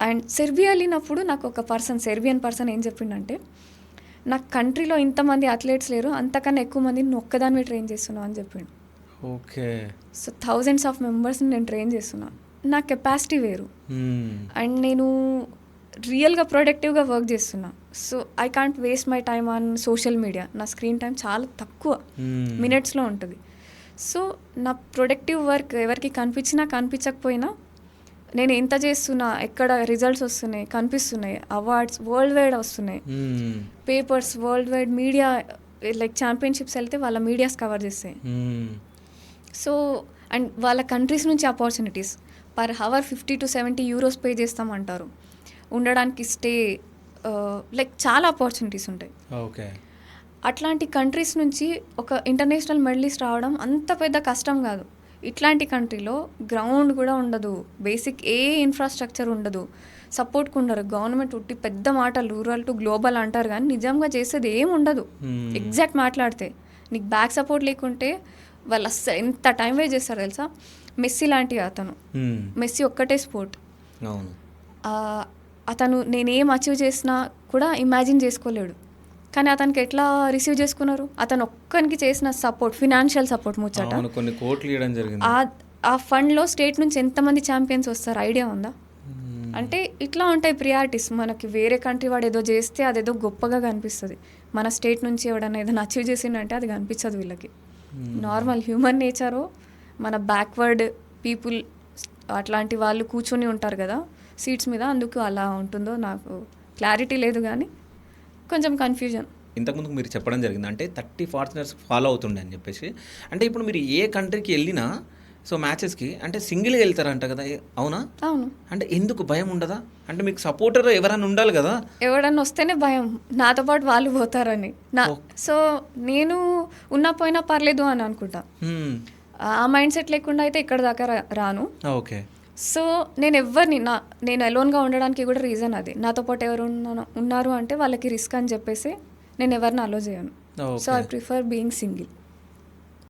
And Serbia వెళ్ళినప్పుడు నాకు ఒక సెర్బియన్ పర్సన్ ఏం చెప్పిండంటే, నాకు కంట్రీలో ఇంతమంది అథ్లెట్స్ లేరు, అంతకన్నా ఎక్కువ మందిని ఒక్కదాన్ని ట్రైన్ చేస్తున్నావు అని చెప్పిండు. ఓకే. సో థౌజండ్స్ ఆఫ్ మెంబర్స్ని నేను ట్రైన్ చేస్తున్నాను. నా కెపాసిటీ వేరు అండ్ నేను రియల్గా ప్రొడక్టివ్గా వర్క్ చేస్తున్నా. So I can't waste my time on social media. నా స్క్రీన్ టైం చాలా తక్కువ, మినిట్స్లో ఉంటుంది. సో నా ప్రొడక్టివ్ వర్క్ ఎవరికి కనిపించకపోయినా నేను ఎంత చేస్తున్నా, ఎక్కడ రిజల్ట్స్ వస్తున్నాయి, కనిపిస్తున్నాయి, అవార్డ్స్ వరల్డ్ వైడ్ వస్తున్నాయి, papers world wide, media like championships వెళ్తే వాళ్ళ మీడియాస్ కవర్ చేస్తాయి. సో అండ్ వాళ్ళ కంట్రీస్ నుంచి opportunities per hour 50 to 70 euros pay చేస్తామంటారు, ఉండడానికి స్టే, లైక్ చాలా ఆపర్చునిటీస్ ఉంటాయి. ఓకే. అట్లాంటి కంట్రీస్ నుంచి ఒక ఇంటర్నేషనల్ మెడలిస్ట్ రావడం అంత పెద్ద కష్టం కాదు. ఇట్లాంటి కంట్రీలో గ్రౌండ్ కూడా ఉండదు, బేసిక్ ఏ ఇన్ఫ్రాస్ట్రక్చర్ ఉండదు, సపోర్ట్కి ఉండరు, గవర్నమెంట్ ఉట్టి పెద్ద మాటలు రూరల్ టు గ్లోబల్ అంటారు కానీ నిజంగా చేసేది ఏం ఉండదు. ఎగ్జాక్ట్ మాట్లాడితే నీకు బ్యాక్ సపోర్ట్ లేకుంటే వాళ్ళు అస్సలు ఎంత టైం వేస్ట్ చేస్తారు తెలుసా. మెస్సీ లాంటి అతను, మెస్సీ ఒక్కటే స్పోర్ట్, అతను నేనేం అచీవ్ చేసినా కూడా ఇమాజిన్ చేసుకోలేడు, కానీ అతనికి ఎట్లా రిసీవ్ చేసుకున్నారు, అతను ఒక్కరికి చేసిన సపోర్ట్, ఫినాన్షియల్ సపోర్ట్ ముచ్చట, కొన్ని కోట్లు ఇవ్వడం జరిగింది. ఆ ఫండ్లో స్టేట్ నుంచి ఎంతమంది ఛాంపియన్స్ వస్తారు ఐడియా ఉందా? అంటే ఇట్లా ఉంటాయి ప్రియారిటీస్. మనకి వేరే కంట్రీ వాడు ఏదో చేస్తే అదేదో గొప్పగా కనిపిస్తుంది, మన స్టేట్ నుంచి ఎవడన్నా ఏదైనా అచీవ్ చేసిందంటే అది కనిపించదు వీళ్ళకి. నార్మల్ హ్యూమన్ నేచరు, మన బ్యాక్వర్డ్ పీపుల్ అట్లాంటి వాళ్ళు కూర్చొని ఉంటారు కదా సీట్స్ మీద, అందుకు అలా ఉంటుందో నాకు క్లారిటీ లేదు, కానీ కొంచెం కన్ఫ్యూజన్. ఇంతకుముందు మీరు చెప్పడం జరిగింది అంటే 30 ఫారినర్స్ ఫాలో అవుతుండే అని చెప్పేసి. అంటే ఇప్పుడు మీరు ఏ కంట్రీకి వెళ్ళినా సో మ్యాచెస్కి అంటే సింగిల్గా వెళ్తారంట కదా, అవునా? అవును. అంటే ఎందుకు భయం ఉండదా? అంటే మీకు సపోర్టర్ ఎవరైనా ఉండాలి కదా. ఎవడన్నా వస్తేనే భయం, నాతో పాటు వాళ్ళు పోతారని. సో నేను ఉన్నా పోయినా పర్లేదు అని అనుకుంటా. ఆ మైండ్ సెట్ లేకుండా అయితే ఇక్కడ దాకా రాను. ఓకే. సో నేను నేను అలోన్గా ఉండడానికి కూడా రీజన్ అది. నాతో పాటు ఎవరు ఉన్నారు అంటే వాళ్ళకి రిస్క్ అని చెప్పేసి నేను ఎవరిని అలో చేయను. So I prefer being single.